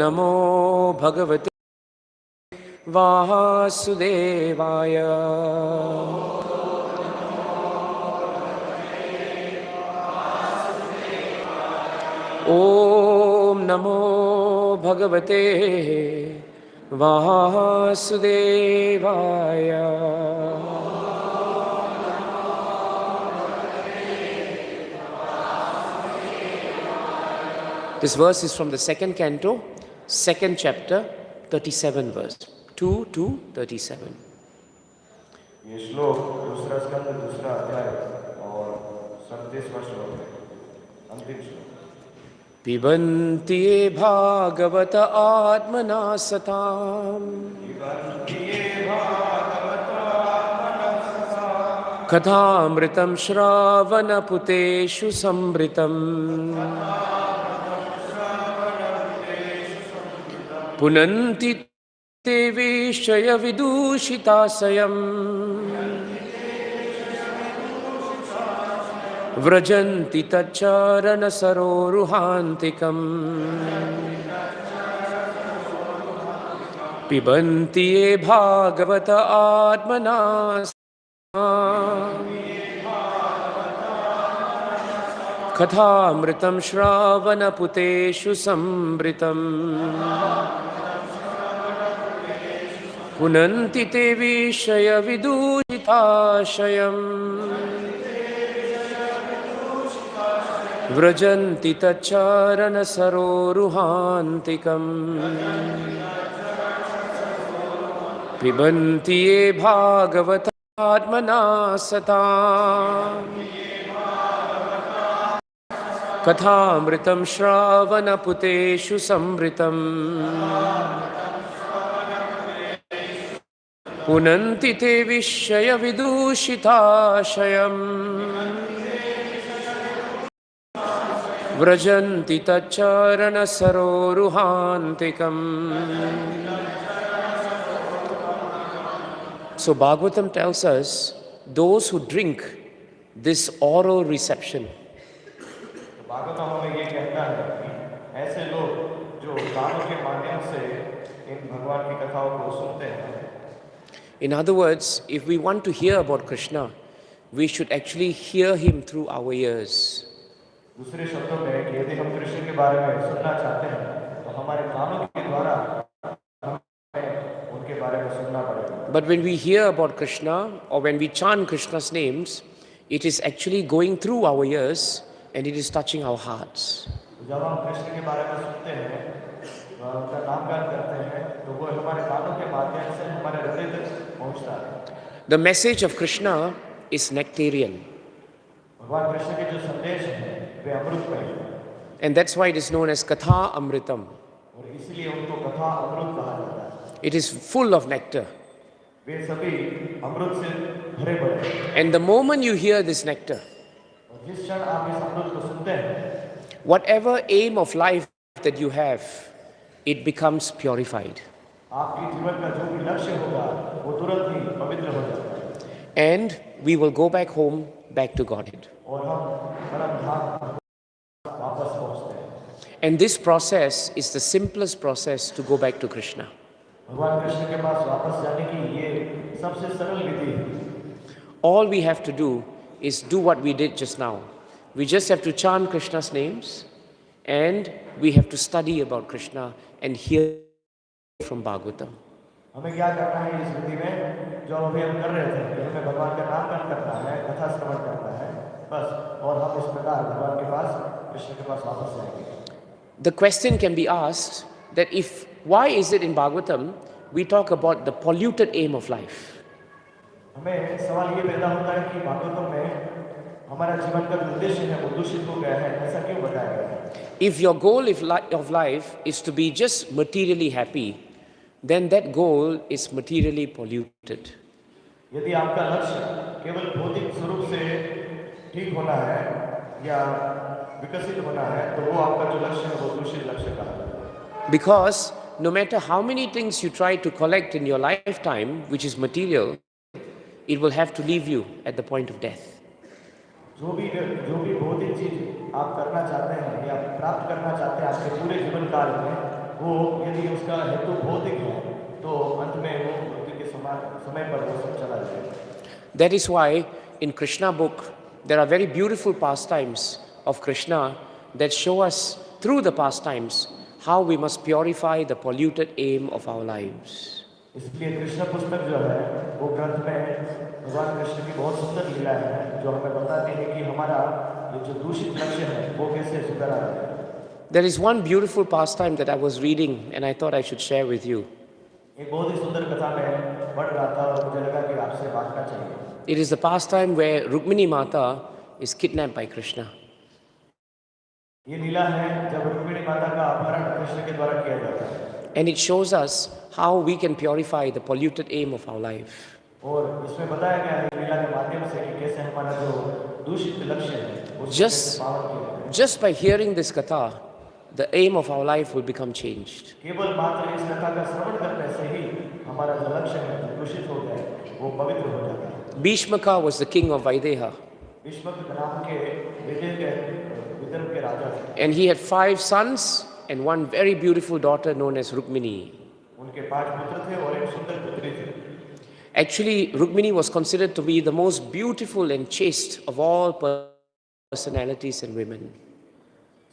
नमो भगवते वासुदेवाय। ओम नमो भगवते वासुदेवाय। This verse is from the second canto, second chapter, 37 verse, 2 to 37. ये श्लोक दूसरा स्कंद दूसरा अध्याय और 37वां श्लोक है, अंतिम श्लोक। पिबन्ति ये भागवत आत्मना सताम् कथामृतं श्रावणपुतेषु संवृतम् पुनन्ति ते विषयविदूषिताशयम् व्रजन्ति तच्चरणसरोरुहान्तिकम् पिबन्ति ये भागवत आत्मना कथामृतं श्रावणपुतेषु संवृतम् पुनन्ति ते विषयविदूषिताशयम् व्रजन्ति तच्चरणसरोरुहान्तिकम् पिबन्ति ये भागवतात्मना सताम् कथामृतं श्रावणपुतेषु संवृतम् पुनन्ति ते विषयविदूषिताशयम् व्रजन्ति तच्चरणसरोरुहान्तिकम्. So Bhagavatam tells us those who drink this oral reception, Bhagavatam हमें ये कहता है कि ऐसे लोग जो कानों के माध्यम से इन भगवान की कथाओं को सुनते हैं। in other words, if we want to hear about Krishna, we should actually hear him through our ears. दूसरे शब्दों में कि यदि हम कृष्ण के बारे में सुनना चाहते हैं तो हमारे कानों के द्वारा हमें उनके बारे में सुनना पड़ेगा। But when we hear about Krishna or when we chant Krishna's names, it is actually going through our ears and it is touching our hearts. जब हम कृष्ण के बारे में सुनते हैं, उनका नामगान करते हैं, तो वो हमारे कानों के माध्यम से हमारे हृदय तक पहुंचता है। The message of Krishna is nectarian. भगवान कृष्ण के जो संदेश हैं, वे अमृतमय हैं। And that's why it is known as Katha Amritam. और इसलिए उनको कथा अमृत कहा जाता है। It is full of nectar. वे सभी अमृत से भरे पड़े हैं। And the moment you hear this nectar, और जिस क्षण आप इस अमृत को सुनते हैं, whatever aim of life that you have, it becomes purified. आपके जीवन का जो भी लक्ष्य होगा, वो तुरंत ही पवित्र हो जाता है। And we will go back home, back to Godhead. और हम परम धाम वापस पहुंचते हैं। And this process is the simplest process to go back to Krishna. भगवान कृष्ण के पास वापस जाने की ये सबसे सरल विधि है। All we have to do is do what we did just now. We just have to chant Krishna's names and we have to study about Krishna and hear from Bhagavatam. हमें क्या करना है इस विधि में, जो अभी हम कर रहे थे कि हमें भगवान का नामगान करना है, कथा श्रवण करना है, बस। और हम इस प्रकार भगवान के पास, कृष्ण के पास वापस जाएंगे। The question can be asked that why is it in Bhagavatam we talk about the polluted aim of life? हमें सवाल ये पैदा होता है कि भागवतम में हमारा जीवन का जो उद्देश्य है वो दूषित हो गया है, ऐसा क्यों बताया गया है? If your goal of life is to be just materially happy, then that goal is materially polluted. यदि आपका लक्ष्य केवल भौतिक स्वरूप से ठीक होना है या विकसित होना है, तो वो आपका जो लक्ष्य है वो दूषित लक्ष्य का है। Because no matter how many things you try to collect in your lifetime, which is material, it will have to leave you at the point of death. जो भी भौतिक चीज आप करना चाहते हैं या प्राप्त करना चाहते हैं आपके पूरे जीवन काल में, वो यदि उसका हेतु भौतिक है तो अंत में वो मृत्यु के समय पर वो सब चला जाएगा. That is why in Krishna book there are very beautiful pastimes of Krishna that show us through the pastimes how we must purify the polluted aim of our lives. इसलिए कृष्ण पुस्तक जो है वो ग्रंथ में भगवान कृष्ण की बहुत सुंदर लीला है जो हमें बताती है कि हमारा ये जो दूषित लक्ष्य है वो कैसे सुधरा है. There is one beautiful pastime that I was reading and I thought I should share with you. एक बहुत ही सुंदर कथा में पढ़ रहा था और मुझे लगा कि आपसे बांटना चाहिए. It is the pastime where Rukmini Mata is kidnapped by Krishna. ये लीला है जब रुक्मिणी माता का अपहरण कृष्ण के द्वारा किया जाता है. And it shows us how we can purify the polluted aim of our life. और इसमें बताया गया है लीला के माध्यम से कि कैसे हमारा जो दूषित लक्ष्य है उसको कैसे पावन किया जाए. Just by hearing this katha, the aim of our life will become changed. केवल मात्र इस कथा का श्रवण करने से ही हमारा जो लक्ष्य है जो दूषित हो गया वो पवित्र हो जाता है. Bhishmaka was the king of Vaideha. Bhishmak नाम के विदर्भ के राजा थे. And he had 5 sons and one very beautiful daughter known as Rukmini. उनके 5 पुत्र थे और एक सुंदर पुत्री थी. Actually, Rukmini was considered to be the most beautiful and chaste of all personalities and women.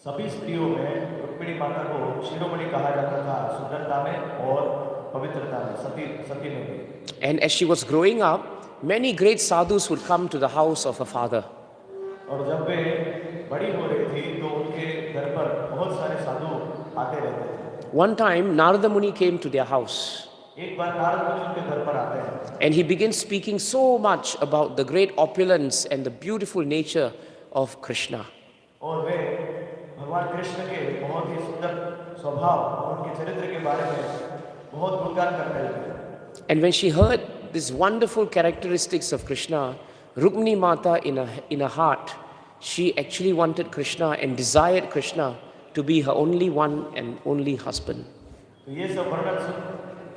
सभी स्त्रियों में रुक्मिणी माता को शिरोमणि कहा जाता था सुंदरता में और पवित्रता में सती में भी. And as she was growing up, many great sadhus would come to the house of her father. और जब वे बड़ी हो रही थी तो उनके घर पर बहुत सारे साधु आते रहते थे. One time, Narada Muni came to their house. एक बार नारद मुनि उनके घर पर आते हैं. And he begins speaking so much about the great opulence and the beautiful nature of Krishna. और वे भगवान कृष्ण के बहुत ही सुंदर स्वभाव और उनके चरित्र के बारे में बहुत गुणगान करने लगे. And when she heard these wonderful characteristics of Krishna, Rukmini Mata in her heart, she actually wanted Krishna and desired Krishna to be her only one and only husband. तो ये सब वर्णन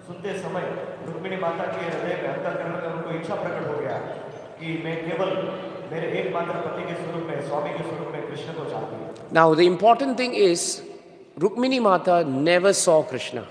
सुनते समय रुक्मिणी माता के हृदय में अंतःकरण में उनको इच्छा प्रकट हो गया कि मैं केवल मेरे एकमात्र पति के स्वरूप में स्वामी के स्वरूप में कृष्ण को चाहती हूँ. Now the important thing is Rukmini Mata never saw Krishna.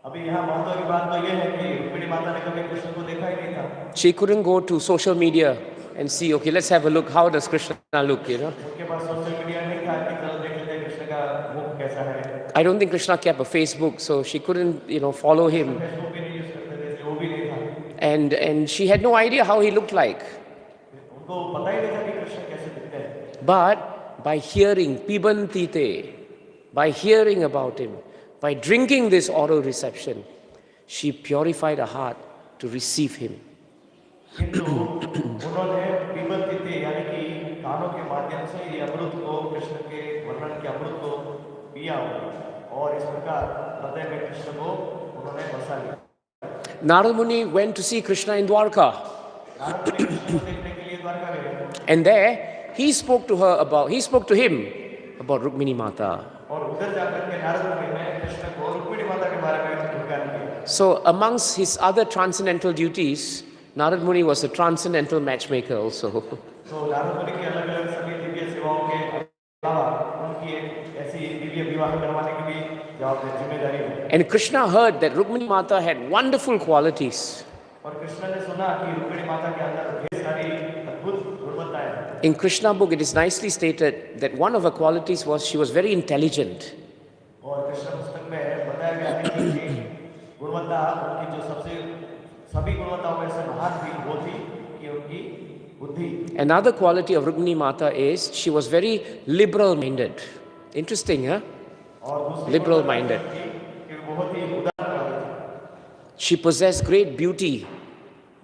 अभी यहाँ महत्व की बात तो ये है कि रुक्मिणी माता ने कभी कृष्ण को देखा ही नहीं था. She couldn't go to social media and see, okay, let's have a look, how does Krishna look, you know. उनके पास सोशल मीडिया नहीं था कि चलो देख लेते हैं कृष्ण का मुख कैसा है. I don't think Krishna kept a Facebook, so she couldn't, follow him. Facebook भी नहीं यूज करते थे इसलिए वो भी नहीं था. And she had no idea how he looked like. उनको पता ही नहीं था कि कृष्ण कैसे दिखते हैं. But by hearing Pibantite, by hearing about him, by drinking this oral reception, she purified her heart to receive him. किंतु उन्होंने पीबंतिते यानी कि कानों के माध्यम से ये अमृत को कृष्ण के वर्णन के अमृत को पिया और इस प्रकार हृदय में कृष्ण को उन्होंने बसा लिया. Narada Muni went to see Krishna in Dwarka. Narad मुनि कृष्ण को देखने के लिए द्वारका गए. And there he spoke to him about Rukmini Mata. और उधर जाकर के नारद मुनि ने कृष्ण को रुक्मिणी माता के बारे में गुणगान किया. So amongst his other transcendental duties, Narad Muni was a transcendental matchmaker also. तो नारद मुनि की अलग-अलग सभी दिव्य सेवाओं के अलावा उनकी ऐसी दिव्य विवाह करवाने की भी जिम्मेदारी है. And Krishna heard that Rukmini Mata had wonderful qualities. और कृष्ण ने सुना कि रुक्मिणी माता के अंदर ढेर सारी अद्भुत गुणवत्ताएं हैं. In Krishna book, it is nicely stated that one of her qualities was she was very intelligent. और कृष्ण पुस्तक में बताया गया है कि गुणवत्ता उनकी जो सभी गुणवत्ताओं में से महान थी वो थी कि उनकी बुद्धि. Another quality of Rukmini Mata is she was very liberal-minded. Interesting, huh? और दूसरी Liberal-minded. कि बहुत ही उदारवादी थी. She possessed great beauty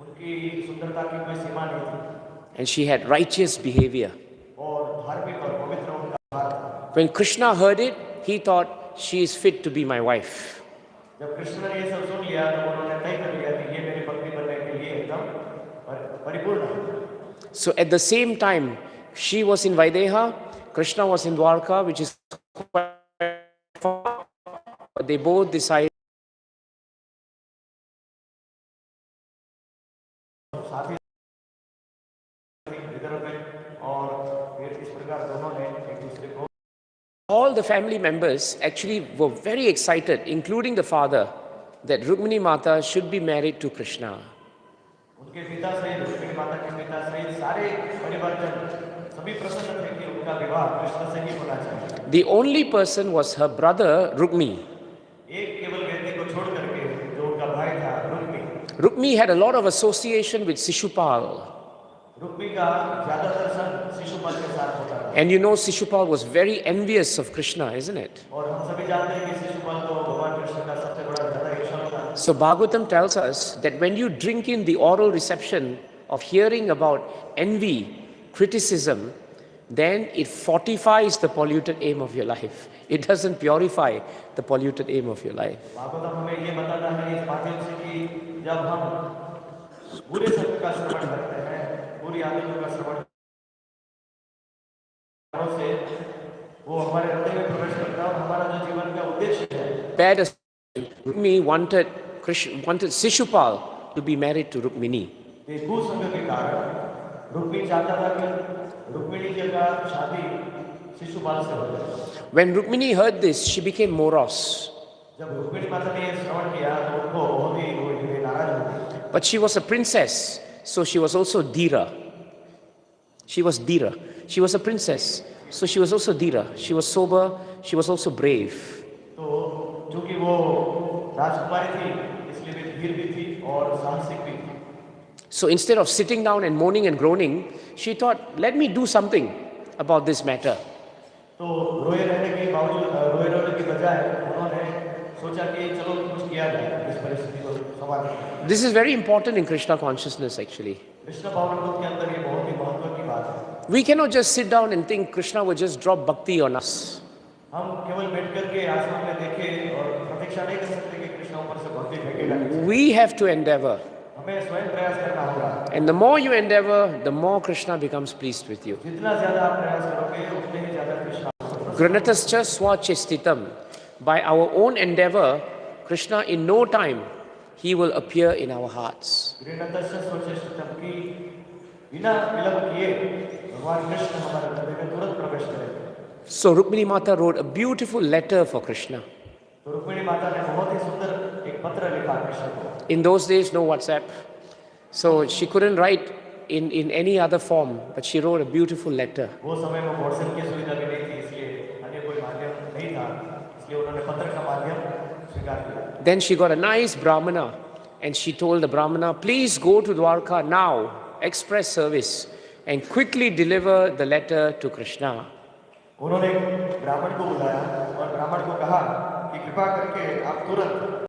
उनकी सुंदरता की कोई सीमा नहीं थी. and she had righteous behavior. और धार्मिक और पवित्र उनका व्यवहार था. When Krishna heard it, he thought she is fit to be my wife. जब कृष्ण ने ये सब सुन लिया तो उन्होंने तय कर लिया कि ये मेरी पत्नी बनने के लिए एकदम परिपूर्ण है. So at the same time, she was in Vaideha, Krishna was in Dwarka, which is quite far. They both decided साथ ही विदर्भ में और फिर इस प्रकार दोनों ने एक दूसरे को All the family members actually were very excited, including the father, that Rukmini Mata should be married to Krishna. उनके पिता सहित रुक्मिणी माता के पिता सहित सारे परिवारजन सभी प्रसन्न थे कि उनका विवाह कृष्ण से ही होना चाहिए। The only person was her brother Rukmi. एक केवल व्यक्ति को छोड़ करके जो उनका भाई था Rukmi. Rukmi had a lot of association with Shishupal. Rukmi का ज्यादातर संग शिशुपाल के साथ होता था। And you know Shishupal was very envious of Krishna, isn't it? और हम सभी जानते हैं कि शिशुपाल तो भगवान कृष्ण का सबसे बड़ा ज्यादा ईर्ष्या था। So Bhagavatam tells us that when you drink in the oral reception of hearing about envy, criticism, then it fortifies the polluted aim of your life. It doesn't purify the polluted aim of your life. Bhagavatam हमें ये बताता है इस माध्यम से कि जब हम बुरे शब्द का श्रवण करते हैं, बुरी आदतों का श्रवण से वो हमारे हृदय में प्रवेश करता है और हमारा जो जीवन का उद्देश्य है। Bad as Rukmini wanted Shishupal to be married to Rukmini. कुसंग के कारण रुक्मी चाहता था कि रुक्मिणी जी का शादी शिशुपाल से हो जाए। When Rukmini heard this, she became morose. जब रुक्मिणी माता ने श्रवण किया तो उनको बहुत ही नाराज हो गई। But she was a princess, so she was also Dhira. She was Dhira. She was a princess, so she was also Dhira. She was sober, she was also brave. तो चूंकि वो राजकुमारी थी, इसलिए वे धीर भी थी और साहसिक भी थी। So instead of sitting down and moaning and groaning, she thought, let me do something about this matter. तो रोए रहने की बजाय उन्होंने सोचा कि चलो कुछ किया जाए इस परिस्थिति को संभालने। This is very important in Krishna consciousness actually. Krishna भावना के अंदर ये बहुत ही महत्व की बात है। We cannot just sit down and think Krishna will just drop bhakti on us. हम केवल बैठ करके आसमान में देखें और प्रतीक्षा नहीं कर सकते कि कृष्ण ऊपर से भक्ति फेंकेगा। We have to endeavor. हमें स्वयं प्रयास करना होगा। And the more you endeavor, the more Krishna becomes pleased with you. जितना ज्यादा आप प्रयास करोगे उतने ही ज्यादा Krishna. Granatascha swachestitam. By our own endeavor, Krishna in no time, he will appear in our hearts. ग्रहणतस्य स्वचेष्टतम की बिना विलंब किए भगवान कृष्ण हमारे हृदय में तुरंत प्रवेश करेंगे। So Rukmini Mata wrote a beautiful letter for Krishna. तो रुक्मिणी माता ने बहुत ही सुंदर एक पत्र लिखा कृष्ण को। In those days, no WhatsApp. So she couldn't write in any other form, but she wrote a beautiful letter. वो समय में व्हाट्सएप की सुविधा भी नहीं थी, इसलिए अन्य कोई माध्यम नहीं था, इसलिए उन्होंने पत्र का माध्यम स्वीकार किया। Then she got a nice Brahmana and she told the Brahmana, please go to Dwarka now, express service, and quickly deliver the letter to Krishna. उन्होंने ब्राह्मण को बुलाया और ब्राह्मण को कहा कि कृपा करके आप तुरंत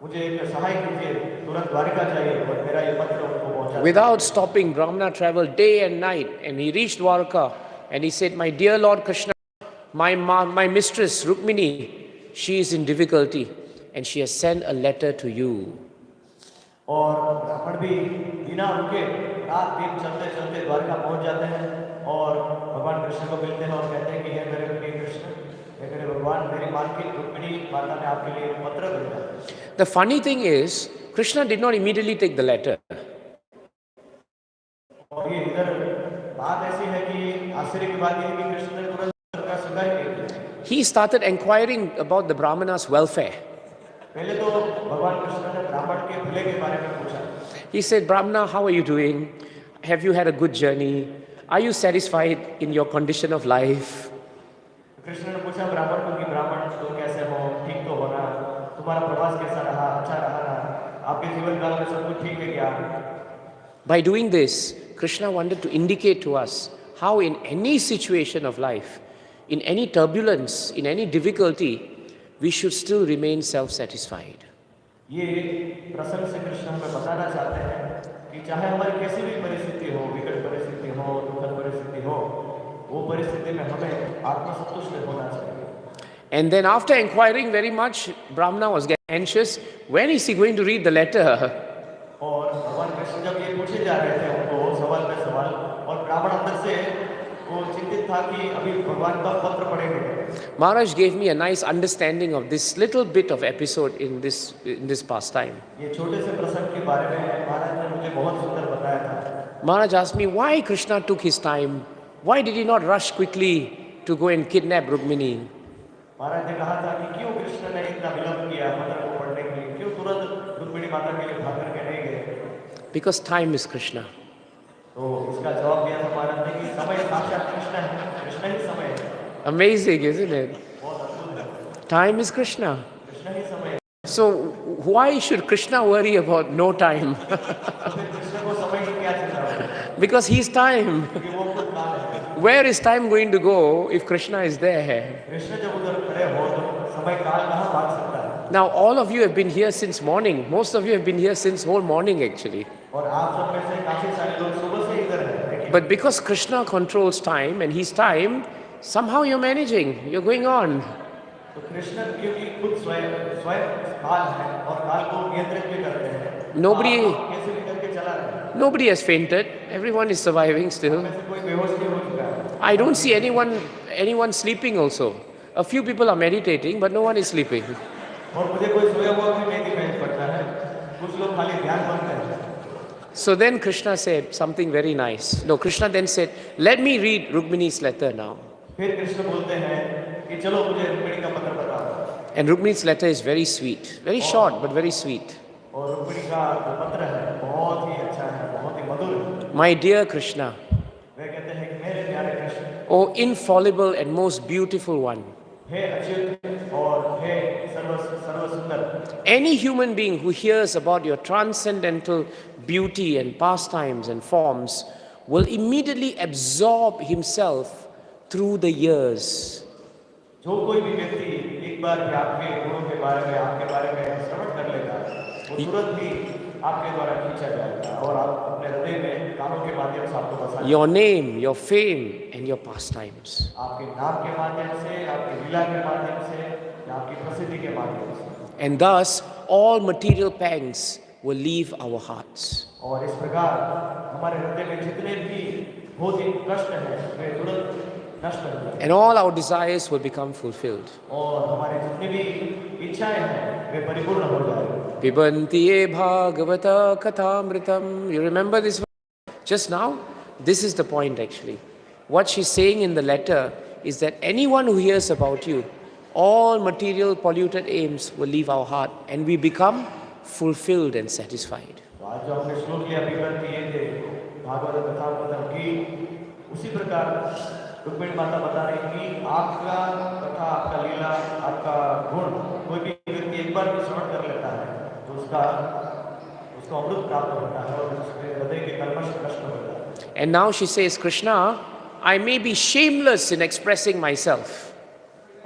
मुझे एक सहाय कीजिए, तुरंत द्वारिका जाइए और मेरा ये पत्र उनको पहुंचा। Without stopping, Brahmana traveled day and night and he reached Dwarka and he said, my dear Lord Krishna, my mistress Rukmini, she is in difficulty and she has sent a letter to you. और ब्राह्मण भी बिना रुके रात दिन चलते चलते द्वारका पहुंच जाते हैं और भगवान कृष्ण को मिलते हैं और कहते हैं कि हे मेरे प्रिय कृष्ण, हे मेरे भगवान, मेरी मालकिन रुक्मिणी माता ने आपके लिए पत्र भेजा। The funny thing is, Krishna did not immediately take the letter. और ये इधर बात ऐसी है कि आश्चर्य की बात यह है कि कृष्ण ने तुरंत पत्र का स्वीकार नहीं किया। He started inquiring about the Brahmana's welfare. पहले तो भगवान कृष्ण ने ब्राह्मण के भले के बारे में पूछा। He said, Brahmana, how are you doing? Have you had a good journey? Are you satisfied in your condition of life? Krishna ने पूछा ब्राह्मण को कि ब्राह्मण तुम कैसे हो, ठीक तो हो ना, तुम्हारा प्रवास कैसा रहा, अच्छा रहा ना, आपके जीवन काल में सब कुछ ठीक है क्या? By doing this, Krishna wanted to indicate to us how in any situation of life, in any turbulence, in any difficulty, we should still remain self-satisfied. ये प्रसंग से कृष्ण हमें बताना चाहते हैं कि चाहे हमारी कैसी भी परिस्थिति हो, विकट परिस्थिति हो, दुखद परिस्थिति हो, वो परिस्थिति में हमें आत्मसंतुष्ट होना चाहिए। And then after inquiring very much, Brahmana was getting anxious. When is he going to read the letter? और भगवान कृष्ण जब ये पूछे जा रहे थे उनको सवाल पे सवाल, और ब्राह्मण अंदर से वो चिंतित था कि अभी भगवान का पत्र पढ़ेंगे। Maharaj gave me a nice understanding of this little bit of episode in this pastime. ये छोटे से प्रसंग के बारे में महाराज ने मुझे बहुत सुंदर बताया था। Maharaj asked me why Krishna took his time. Why did he not rush quickly to go and kidnap Rukmini? महाराज ने कहा था कि क्यों कृष्ण ने इतना विलंब किया पत्र को पढ़ने के लिए, क्यों तुरंत रुक्मिणी माता के लिए भाग करके नहीं गए? Because time is Krishna. तो इसका जवाब दिया था महाराज ने कि समय साक्षात कृष्ण है, कृष्ण ही समय है। Amazing, isn't it? बहुत अद्भुत है, Time is Krishna. कृष्ण ही समय है। So why should Krishna worry about no time? तो फिर कृष्ण को समय की क्या चिंता है? Because he's time. क्योंकि वो खुद काल है। Where is time going to go if Krishna is there? Krishna जब उधर खड़े हो तो समय काल कहाँ भाग सकता है? Now all of you have been here since morning. Most of you have been here since whole morning actually. और आप सब में से काफी सारे लोग सुबह से इधर हैं। But because Krishna controls time and he's time, somehow you're managing, you're going on. तो कृष्ण क्योंकि खुद स्वयं स्वयं काल है और काल को नियंत्रित भी करते हैं। Nobody- तो आप कैसे भी करके चला रहे हैं? Nobody has fainted. Everyone is surviving still. वैसे कोई बेहोश नहीं हो चुका है। I don't see anyone sleeping also. A few people are meditating, but no one is sleeping. और मुझे कोई सोया हुआ भी नहीं दिखाई पड़ता है। कुछ लोग खाली ध्यान करते हैं। So then Krishna said something very nice. No, Krishna then said, let me read Rukmini's letter now. फिर कृष्ण बोलते हैं कि चलो मुझे रुक्मिणी का पत्र बताओ। And Rukmini's letter is very sweet. Very short, but very sweet. और रुक्मिणी का जो पत्र है बहुत ही अच्छा है, बहुत ही मधुर है। My dear Krishna, वे कहते हैं कि मेरे प्यारे Krishna, O infallible and most beautiful one, हे अच्युत और हे सर्व सुंदर, any human being who hears about your transcendental beauty and pastimes and forms will immediately absorb himself through the years. जो कोई भी व्यक्ति एक बार भी आपके गुणों के बारे में, आपके बारे में श्रवण कर लेगा, वो तुरंत ही आपके द्वारा खींचा जाएगा और आप अपने हृदय में कानों के माध्यम से आपको बसा Your name, your fame, and your pastimes. आपके नाम के माध्यम से, आपकी लीला के माध्यम से, या आपकी प्रसिद्धि के माध्यम से। And thus, all material pangs will leave our hearts. और इस प्रकार हमारे हृदय में जितने भी भौतिक कष्ट हैं, वे तुरंत नष्ट हो जाएंगे। And all our desires will become fulfilled. और हमारे जितनी भी इच्छाएं हैं, वे परिपूर्ण हो जाएंगे। Pibanti ye Bhagavata Kathamritam. You remember this just now? This is the point actually. What she's saying in the letter is that anyone who hears about you, all material polluted aims will leave our heart and we become fulfilled and satisfied. तो आज जो हमने श्लोक लिया पिबन्ति ये थे भागवत कथामृतम की, उसी प्रकार रुक्मिणी माता बता रही कि आपका कथा, आपका लीला, आपका गुण कोई भी व्यक्ति एक बार भी श्रवण कर लेता है तो उसको अमृत प्राप्त होता है और उसके हृदय के कल्मश नष्ट हो जाता है। And now she says, Krishna, I may be shameless in expressing myself.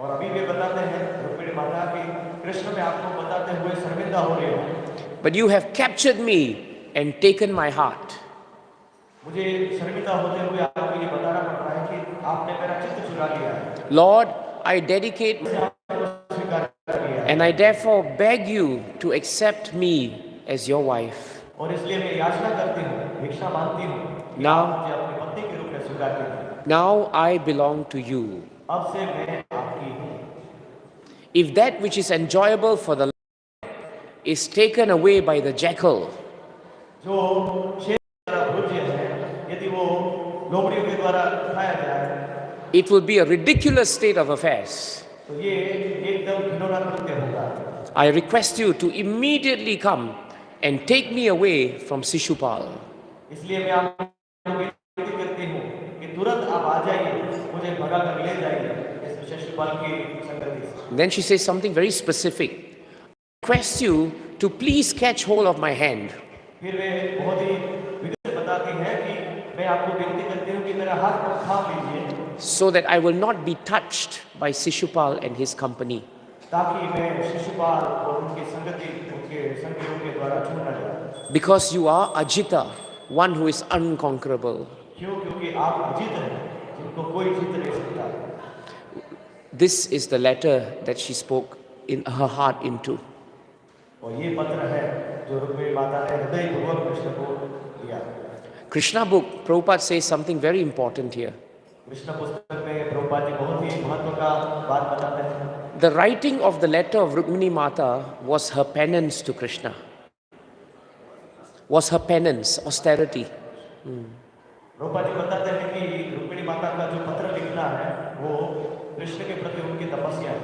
और अभी वे बताते हैं रुक्मिणी माता कि कृष्ण, मैं आपको बताते हुए शर्मिंदा हो रही हूँ। But you have captured me and taken my heart. मुझे शर्मिंदा होते हुए आपको ये बताना पड़ रहा है कि आपने मेरा चित्त चुरा लिया है। Lord, I dedicate स्वीकार कर लिया है। and I therefore beg you to accept me as your wife. और इसलिए मैं याचना करती हूँ, भिक्षा मांगती हूँ कि Now- आप मुझे अपनी पत्नी के रूप में स्वीकार कीजिए। Now I belong to you. अब से मैं आपकी हूँ। If that which is enjoyable for the lion is taken away by the jackal, जो शेर द्वारा भोज्य है, यदि वो लोमड़ियों के द्वारा खाया जाए it will be a ridiculous state of affairs. तो ये एकदम घिनौना कृत्य होगा। I request you to immediately come and take me away from Shishupal. इसलिए मैं आपको विनती करती हूँ कि तुरंत आप आ जाइए, मुझे भगा कर ले जाइए इस शिशुपाल की संगति से। Then she says something very specific. I request you to please catch hold of my hand. फिर वे बहुत ही विगत बताती हैं कि मैं आपको विनती करती हूँ कि मेरा हाथ थाम लीजिए, so that I will not be touched by Shishupal and his company. ताकि मैं शिशुपाल और उनकी संगति, उनके संगियों के द्वारा छू न जाऊं। Because you are Ajita, one who is unconquerable. क्यों? क्योंकि आप अजीत हैं, जिनको कोई जीत नहीं सकता। This is the letter that she spoke in her heart into. और ये पत्र है जो रुक्मिणी माता ने हृदय पूर्वक कृष्ण को दिया। Krishna book, Prabhupada says something very important here. Krishna पुस्तक में प्रभुपाद जी बहुत ही महत्व का बात बताते हैं। The writing of the letter of Rukmini Mata was her penance to Krishna. Was her penance, austerity. Prabhupada ji बताते हैं कि रुक्मिणी माता का जो पत्र लिखना है वो कृष्ण के प्रति उनकी तपस्या है।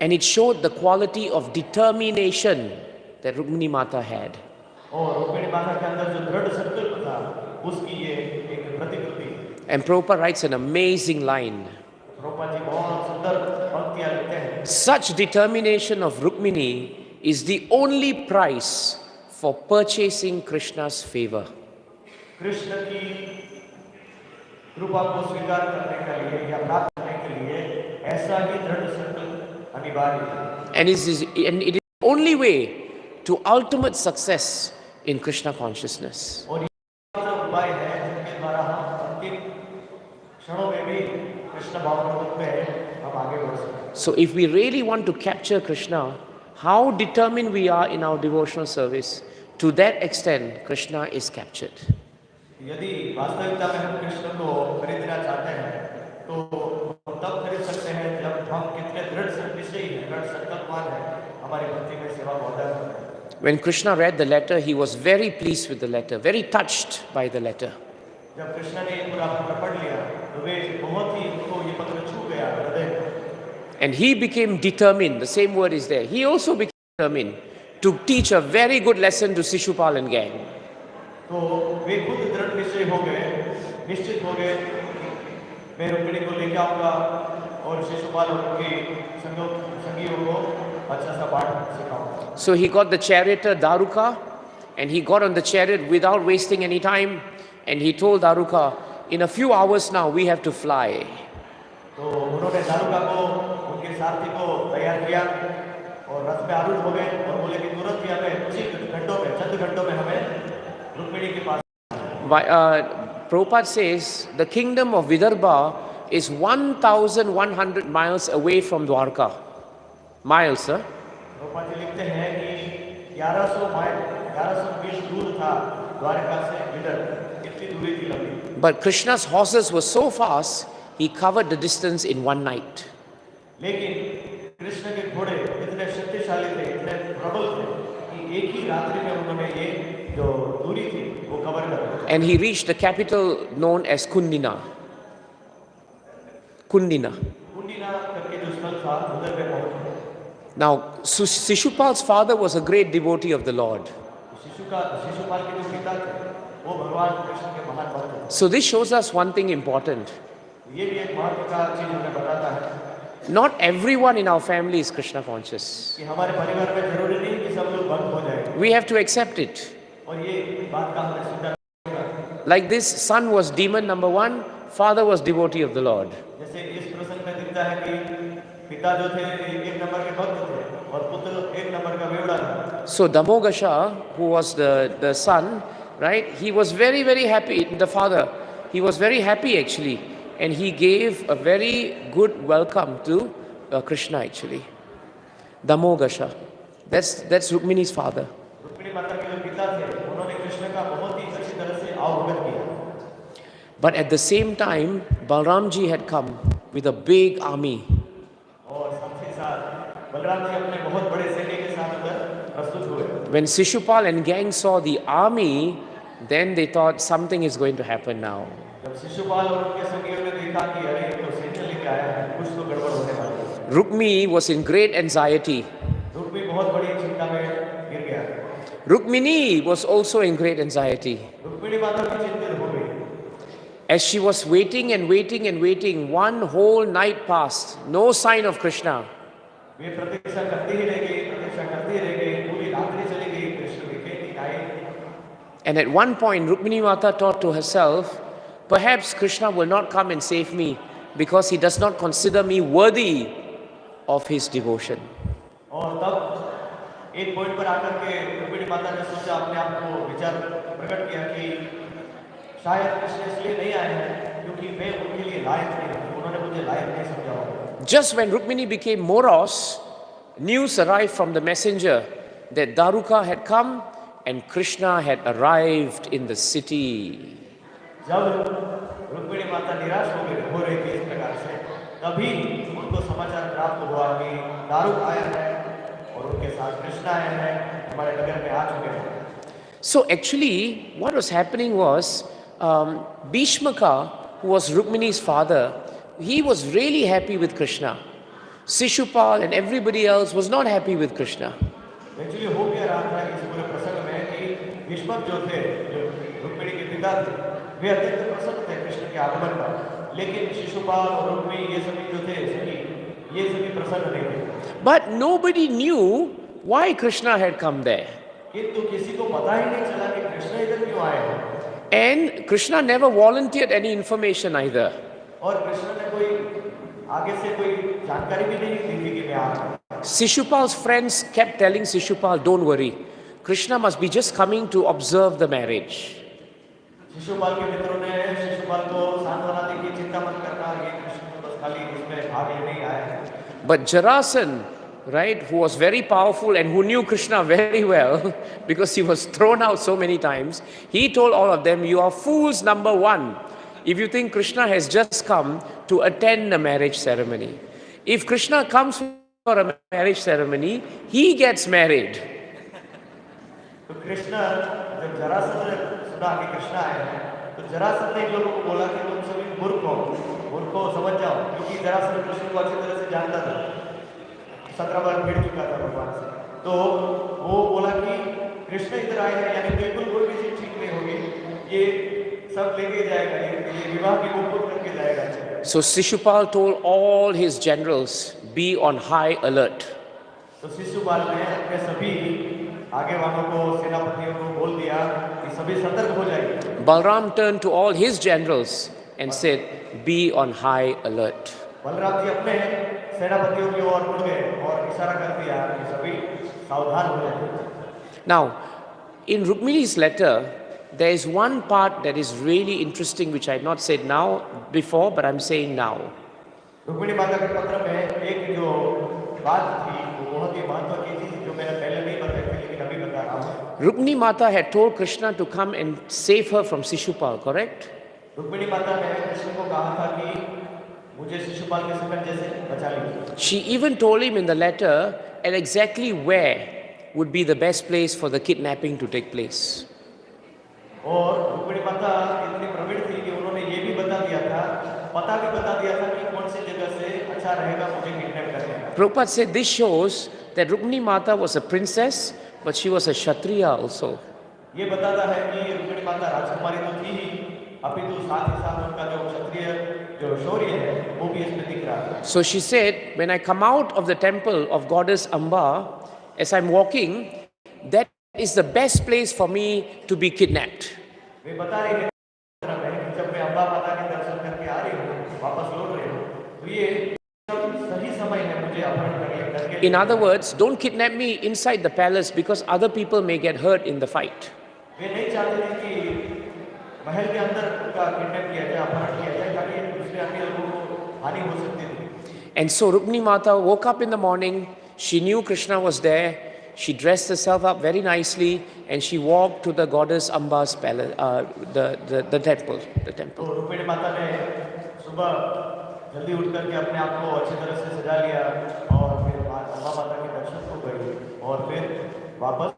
And it showed the quality of determination that Rukmini Mata had. और रुक्मिणी माता के अंदर जो दृढ़ संकल्प था उसकी ये एक प्रतिकृति है। And Prabhupada writes an amazing line. Prabhupada ji बहुत सुंदर पंक्तियां लिखते हैं। Such determination of Rukmini is the only price for purchasing Krishna's favor. Krishna की कृपा को स्वीकार करने के लिए या प्राप्त करने के लिए ऐसा ही दृढ़ संकल्प अनिवार्य है। And it is the only way to ultimate success in Krishna consciousness. और ये उपाय है जिनके द्वारा हम अंतिम क्षणों में भी कृष्ण भावनात्मक में हम आगे बढ़ सकते। So if we really want to capture Krishna, how determined we are in our devotional service, to that extent Krishna is captured. यदि वास्तविकता में हम कृष्ण को खरीदना चाहते हैं तो हम तब खरीद सकते हैं जब हम कितने दृढ़ निश्चयी हैं, दृढ़ संकल्पवान हैं हमारी भक्ति में सेवा को अदा करते हैं। When Krishna read the letter, he was very pleased with the letter, very touched by the letter. जब कृष्ण ने पूरा पत्र पढ़ लिया तो वे बहुत ही उनको ये पत्र छू गया हृदय में। And he became determined, the same word is there. He also became determined to teach a very good lesson to Shishupal and gang. तो वे खुद दृढ़ निश्चय हो गए, निश्चित हो गए मैं रुक्मिणी को लेकर आऊंगा और शिशुपाल और उनके संगियों को अच्छा सा पाठ सिखाऊंगा। So he got the charioteer Daruka, and he got on the chariot without wasting any time, and he told Daruka, in a few hours now we have to fly. तो उन्होंने दारुका को उनके सारथी को तैयार किया और रथ में आरूढ़ हो गए और बोले कि तुरंत ही हमें कुछ घंटों में चंद घंटों में हमें रुक्मिणी के पास। Prabhupada says the kingdom of Vidarbha is 1,100 miles away from Dwarka. Miles, sir? Prabhupada ji लिखते हैं कि 1100 मील दूर था द्वारका से विदर्भ, इतनी दूरी थी लंबी। But Krishna's horses were so fast, he covered the distance in one night. लेकिन कृष्ण के घोड़े इतने शक्तिशाली थे, इतने प्रबल थे कि एक ही रात्रि में उन्होंने ये जो दूरी थी वो कवर कर दी। And he reached the capital known as Kundina. Kundina. कुंडिना करके जो स्थल था उधर पे पहुंचे। Now, Shishupal's father was a great devotee of the Lord. Shishupal के जो पिता थे वो भगवान कृष्ण के महान भक्त थे। So this shows us one thing important. ये भी एक महत्व का चीज हमें बताता है Not everyone in our family is Krishna conscious. कि हमारे परिवार में जरूरी नहीं कि सब लोग भक्त हो जाए। We have to accept it. और ये बात का हमें स्वीकार करना होगा। Like this, son was demon number 1, father was devotee of the Lord. जैसे इस प्रसंग में दिखता है कि पिता जो थे एक नंबर के भक्त थे और पुत्र एक नंबर का बेवड़ा था। So Damogasha, who was the son, right? He was very, very happy. The father, he was very happy actually, and he gave a very good welcome to Krishna actually. Damogasha, that's Rukmini's father. Rukmini माता के जो पिता थे उन्होंने कृष्ण का बहुत ही अच्छी तरह से अवगत किया। But at the same time, Balramji had come with a big army. और साथ ही साथ बलराम जी अपने बहुत बड़े सैन्य के साथ उधर प्रस्तुत हुए। When Shishupal and gang saw the army, then they thought something is going to happen now. जब शिशुपाल और उनके संगियों ने देखा कि अरे ये तो सैन्य लेके आया है, कुछ तो गड़बड़ होने वाली है। Rukmini was in great anxiety. Rukmi बहुत बड़ी चिंता में गिर गया। Rukmini was also in great anxiety. Rukmini माता भी चिंतित हो गई। As she was waiting and waiting and waiting, one whole night passed, no sign of Krishna. वे प्रतीक्षा करती ही रह गई, प्रतीक्षा करती ही रह गई, पूरी रात्रि चली गई, कृष्ण दिखे नहीं आए। And at one point, Rukmini Mata thought to herself, perhaps Krishna will not come and save me because he does not consider me worthy of his devotion. और तब एक पॉइंट पर आकर के रुक्मिणी माता ने सोचा, अपने आप को विचार प्रकट किया कि शायद कृष्ण इसलिए नहीं आए हैं क्योंकि मैं उनके लिए लायक नहीं हूं, उन्होंने मुझे लायक नहीं समझा होगा। Just when Rukmini became moros, news arrived from the messenger that Daruka had come and Krishna had arrived in the city. जब रुक्मिणी माता निराश हो रही थी इस प्रकार से, तभी उनको समाचार प्राप्त हुआ कि दारुक आया है और उनके साथ कृष्ण आए हैं, हमारे नगर में आ चुके हैं। So actually, what was happening was, Bhishmaka, who was Rukmini's father, he was really happy with Krishna. Shishupal and everybody else was not happy with Krishna. Actually हो क्या रहा था इस पूरे प्रसंग में कि भीष्मक जो थे, जो रुक्मिणी के पिता थे, वे अत्यंत प्रसन्न थे कृष्ण के आगमन पर, लेकिन शिशुपाल और रुक्मिणी ये सभी जो थे सभी ये सभी प्रसन्न नहीं थे. But nobody knew why Krishna had come there. किंतु किसी को पता ही नहीं चला कि कृष्ण इधर क्यों आए हैं. And Krishna never volunteered any information either. और कृष्ण ने कोई आगे से कोई जानकारी भी नहीं दी थी कि मैं आ रहा हूं. Shishupal's friends kept telling Shishupal, don't worry, Krishna must be just coming to observe the marriage. Shishupal के मित्रों ने शिशुपाल को सांत्वना दी कि चिंता मत करना, ये कृष्ण तो बस खाली इसमें भाग लेने ही आए हैं. But Jarasan, right, who was very powerful and who knew Krishna very well because he was thrown out so many times, he told all of them, you are fools number one if you think Krishna has just come to attend a marriage ceremony. If Krishna comes for a marriage ceremony, he gets married. तो कृष्ण जब जरासंध ने सुना कि कृष्ण आए हैं, तो जरासंध ने इन लोगों को बोला कि तुम सभी मूर्ख हो समझ जाओ, क्योंकि जरासंध कृष्ण को अच्छी तरह से जानता था, 17 बार भिड़ चुका था भगवान से. तो वो बोला कि कृष्ण इधर आए हैं, यानी बिल्कुल कोई भी चीज ठीक नहीं होगी, ये सब लेके जाएगा, ये विवाह की गुप्त करके जाएगा. So Shishupal told all his generals, be on high alert. तो शिशुपाल ने अपने सभी आगे वालों को, सेनापतियों को बोल दिया कि सभी सतर्क हो जाइए. Balram turned to all his generals and said, be on high alert. Balram ji अपने सेनापतियों की ओर मुड़ गए और इशारा कर दिया कि सभी सावधान हो जाइए. Now, in Rukmini's letter, there is one part that is really interesting which I had not said before, but I'm saying now. Rukmini माता के पत्र में एक जो बात थी वो बहुत ही महत्व की थी जो मैंने पहले नहीं बताई थी, लेकिन अभी बता रहा हूँ. Rukmini Mata had told Krishna to come and save her from Shishupal, correct? Rukmini माता ने कृष्ण को कहा था कि मुझे शिशुपाल के शिकंजे से बचा लीजिए. She even told him in the letter at exactly where would be the best place for the kidnapping to take place. और रुक्मिणी माता इतनी प्रवीण थी कि उन्होंने ये भी बता दिया था, पता भी बता दिया था कि कौन सी जगह से अच्छा रहेगा मुझे किडनैप करने का. Prabhupada said this shows that Rukmini Mata was a princess, but she was a Kshatriya also. ये बताता है कि रुक्मिणी माता राजकुमारी तो थी ही, अपितु साथ ही साथ उनका जो क्षत्रिय जो शौर्य है वो भी इसमें दिख रहा है. So she said, when I come out of the temple of goddess Amba, as I'm walking, that is the best place for me to be kidnapped. वे बता रही है जब मैं अम्बा माता के दर्शन करके आ रही हूँ, वापस लौट रही हूँ, तो ये सही समय है मुझे अपहरण करके. In other words, don't kidnap me inside the palace because other people may get hurt in the fight. वे नहीं चाहते थे कि महल के अंदर उनका किडनैप किया जाए, अपहरण किया जाए, ताकि दूसरे अन्य लोगों को हानि हो सकती थी. And so Rukmini Mata woke up in the morning, she knew Krishna was there, she dressed herself up very nicely and she walked to the goddess Amba's palace, the temple. तो रुक्मिणी माता ने सुबह जल्दी उठ करके अपने आप को अच्छी तरह से सजा लिया और फिर अम्बा माता के दर्शन को गई और फिर वापस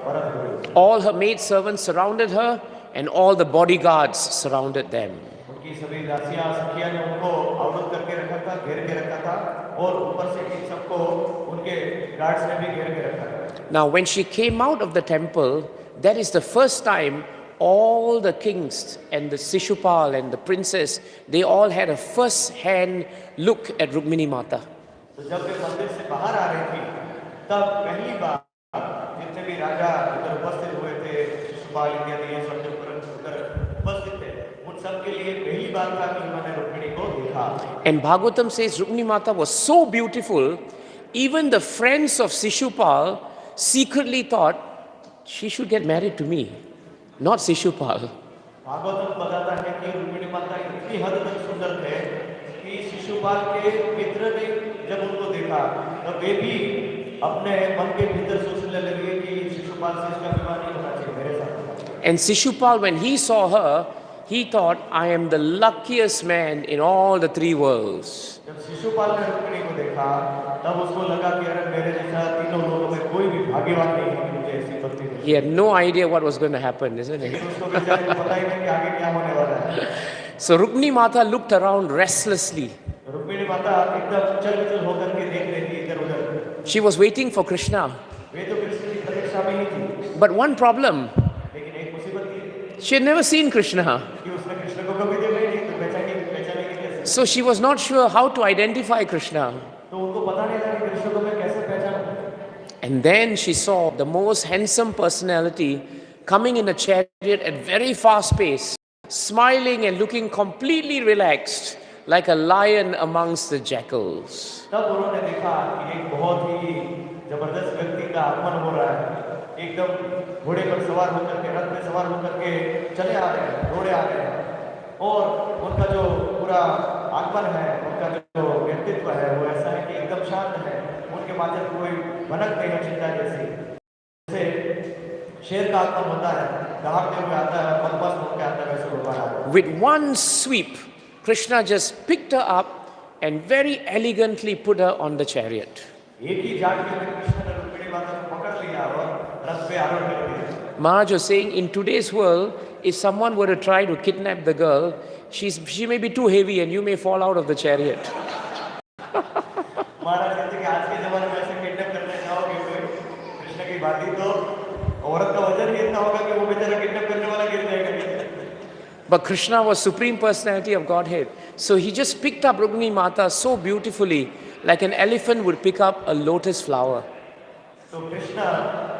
परत गई. All her maid servants surrounded her and all the bodyguards surrounded them. उनकी सभी दासियां सखियां ने उनको आवृत करके रखा था, घेर के रखा था, और ऊपर से इन सबको उनके गार्ड्स ने भी घेर के रखा था. Now when she came out of the temple, that is the first time all the kings and the Shishupal and the princess, they all had a first-hand look at Rukmini Mata. तो जब वे मंदिर से बाहर आ रही थी, तब पहली बार जितने भी राजा उधर उपस्थित हुए थे, शिशुपाल इत्यादि ये सब जो उधर उपस्थित थे, उन सब के लिए पहली बार था कि उन्होंने रुक्मिणी को देखा. And Bhagavatam says Rukmini Mata was so beautiful, even the friends of Shishupal secretly thought she should get married to me, not Shishupal. Bhagavatam बताता है कि रुक्मिणी माता इतनी हद तक सुंदर थे कि शिशुपाल के मित्र ने जब उनको देखा तब वे भी अपने मन के भीतर सोचने लगे कि शिशुपाल से इसका विवाह नहीं होना चाहिए मेरे साथ. And Shishupal, when he saw her, he thought, I am the luckiest man in all the three worlds. जब शिशुपाल ने रुक्मिणी को देखा तब उसको लगा कि अरे मेरे जैसा तीनों लोगों में कोई भी भाग्यवान नहीं है कि मुझे ऐसी पत्नी मिली. He had no idea what was going to happen, isn't it? उसको बेचारे को पता ही नहीं कि आगे क्या होने वाला है. So Rukmini Mata looked around restlessly. Rukmini माता एकदम चल-विचल होकर के देख रही थी इधर-उधर। She was waiting for Krishna. वे तो कृष्ण की प्रतीक्षा में ही थी। But one problem, लेकिन एक मुसीबत थी she had never seen Krishna. कि उसने कृष्ण को कभी देखा ही नहीं, तो पहचानेगी कैसे? So she was not sure how to identify Krishna. तो उनको पता नहीं था कि कृष्ण को मैं कैसे पहचानूं। And then she saw the most handsome personality coming in a chariot at very fast pace, smiling and looking completely relaxed, like a lion amongst the jackals. तब उन्होंने देखा कि एक बहुत ही जबरदस्त व्यक्ति का आगमन हो रहा है, एकदम घोड़े पर सवार होकर के, रथ पे सवार होकर के चले आ रहे हैं, घोड़े आ रहे हैं, और उनका जो पूरा आगमन है, उनका जो व्यक्तित्व है, वो ऐसा है कि एकदम शांत है, उनके माथे पर कोई भनक नहीं है चिंता जैसी। जैसे शेर का आगमन होता है, दहाड़ते हुए आता है, मदमस्त होकर आता है, वैसे भगवान आ रहे हैं। With one sweep, Krishna just picked her up and very elegantly put her on the chariot. एक ही झटके में कृष्ण ने रुक्मिणी माता को पकड़ लिया और रथ पे आरूढ़ कर दिया। Maharaj was saying, in today's world, if someone were to try to kidnap the girl, she may be too heavy and you may fall out of the chariot. महाराज कहते हैं कि आज के जमाने में ऐसे किडनैप करने जाओगे कोई कृष्ण की बात ही, तो औरत का वजन ही इतना होगा कि वो बेचारा किडनैप करने वाला गिर जाएगा। But Krishna was Supreme Personality of Godhead. So he just picked up Rukmini Mata so beautifully, like an elephant would pick up a lotus flower. तो कृष्ण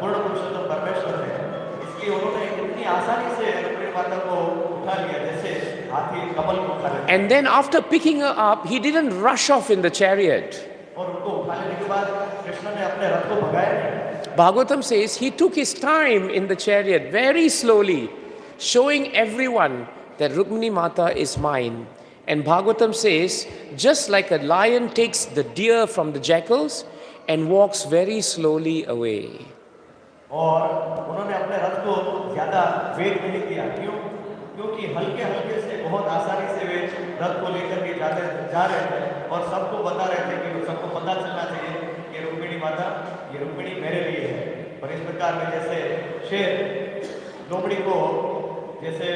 पूर्ण पुरुषोत्तम परमेश्वर है, इसलिए उन्होंने इतनी आसानी से रुक्मिणी माता को उठा लिया जैसे हाथी कमल को उठा लेता है। And then after picking her up, he didn't rush off in the chariot. और उनको उठा लेने के बाद कृष्ण ने अपने रथ को भगाया नहीं। Bhagavatam says he took his time in the chariot very slowly, showing everyone that Rukmini Mata is mine. And Bhagavatam says, just like a lion takes the deer from the jackals and walks very slowly away. और उन्होंने अपने रथ को ज्यादा वेग नहीं दिया, क्योंकि हल्के-हल्के से बहुत आसानी से वे रथ को लेकर के जा रहे थे और सबको बता रहे थे कि सबको पता चलना चाहिए कि रुक्मिणी माता, ये रुक्मिणी मेरे लिए है। और इस प्रकार में जैसे शेर लोमड़ी को, जैसे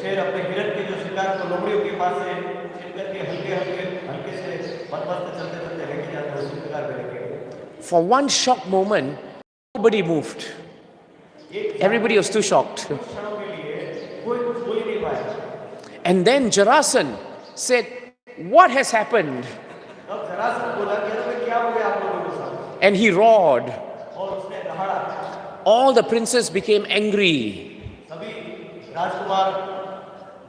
शेर अपने हिरण के जो शिकार को लोमड़ियों के पास से छीन करके हल्के से मस्त चलते लेके जाते हैं, उसी प्रकार में लेके गए। For one shock moment, nobody moved. Everybody was too shocked. क्षणों के लिए कोई कुछ बोल ही नहीं पाया। And then Jarasan said, what has happened? तब जरासंध बोला कि अरे क्या हो गया आप लोगों के साथ? And he roared. और उसने दहाड़ा। All the princes became angry. सभी राजकुमार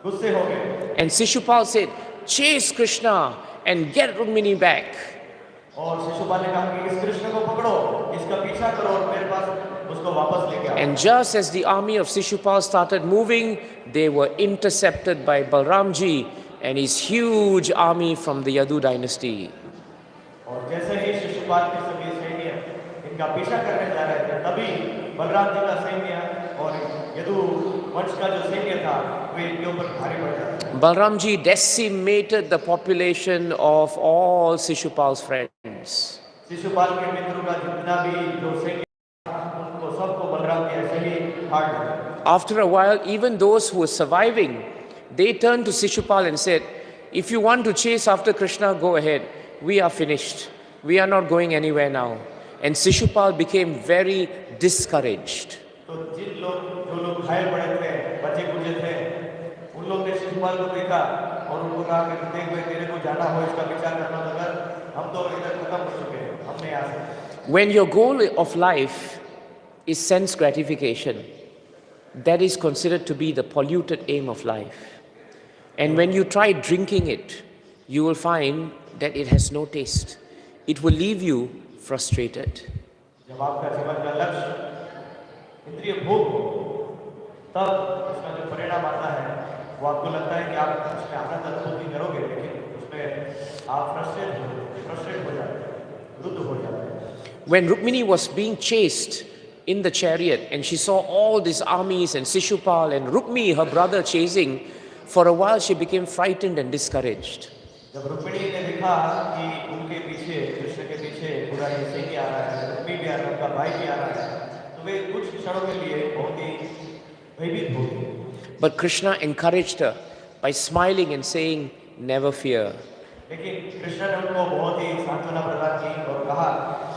गुस्से हो गए। And Shishupal said, chase Krishna and get Rukmini back. और शिशुपाल ने कहा कि इस कृष्ण को पकड़ो, इसका पीछा करो और मेरे पास उसको वापस लेके आओ। And just as the army of Shishupal started moving, they were intercepted by Balramji and his huge army from the Yadu dynasty. और जैसे ही शिशुपाल के सभी सैन्य इनका पीछा करने जा रहे थे, तभी बलराम जी का सैन्य और यदु वंश का जो सैन्य था, वे इनके ऊपर भारी पड़ गया। Balramji decimated the population of all Shishupal's friends. Shishupal के मित्रों का जितना भी जो सैन्य था, उनको सबको बलराम जी ऐसे ही फाड़ दिया। After a while, even those who were surviving, they turned to Shishupal and said, if you want to chase after Krishna, go ahead. We are finished. We are not going anywhere now. And Shishupal became very discouraged. तो जो लोग घायल पड़े थे, बचे कुचे थे, उन लोग ने शिशुपाल को देखा और उनको कहा कि देख भाई तेरे को जाना हो, इसका विचार करना, मगर हम तो इधर खत्म हो चुके हैं, हम नहीं आ सकते। When your goal of life is sense gratification, that is considered to be the polluted aim of life. And when you try drinking it, you will find that it has no taste. It will leave you frustrated. जब आपका जीवन का लक्ष्य इंद्रिय भोग हो, तब इसका जो परिणाम आता है, वो आपको लगता है कि आप उसमें आनंद अनुभूति करोगे, लेकिन उसमें आप फ्रस्ट्रेट हो जाते हैं, रुद्ध हो जाते हैं। When Rukmini was being chased in the chariot and she saw all these armies and Shishupal and Rukmi, her brother, chasing, for a while she became frightened and discouraged. जब रुक्मिणी ने देखा कि उनके पीछे, कृष्ण के पीछे पूरा ये सैन्य आ रहा है, रुक्मी भी आ रहा है, उनका भाई भी आ रहा है, तो वे कुछ क्षणों के लिए बहुत ही भयभीत हो गई। But Krishna encouraged her by smiling and saying, never fear. लेकिन कृष्ण ने उनको बहुत ही सांत्वना प्रदान की और कहा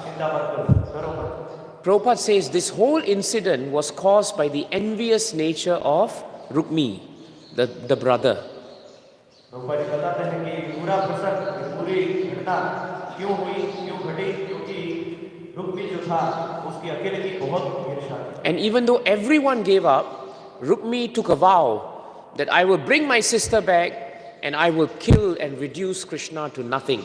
चिंता मत करो, डरो मत। Prabhupada says this whole incident was caused by the envious nature of Rukmi, the brother. Prabhupada ji बताते हैं कि पूरा प्रसंग, पूरी घटना क्यों हुई, क्यों घटी, क्योंकि रुक्मी जो था उसकी अकेले की बहुत ईर्ष्या थी। And even though everyone gave up, Rukmi took a vow that I will bring my sister back and I will kill and reduce Krishna to nothing.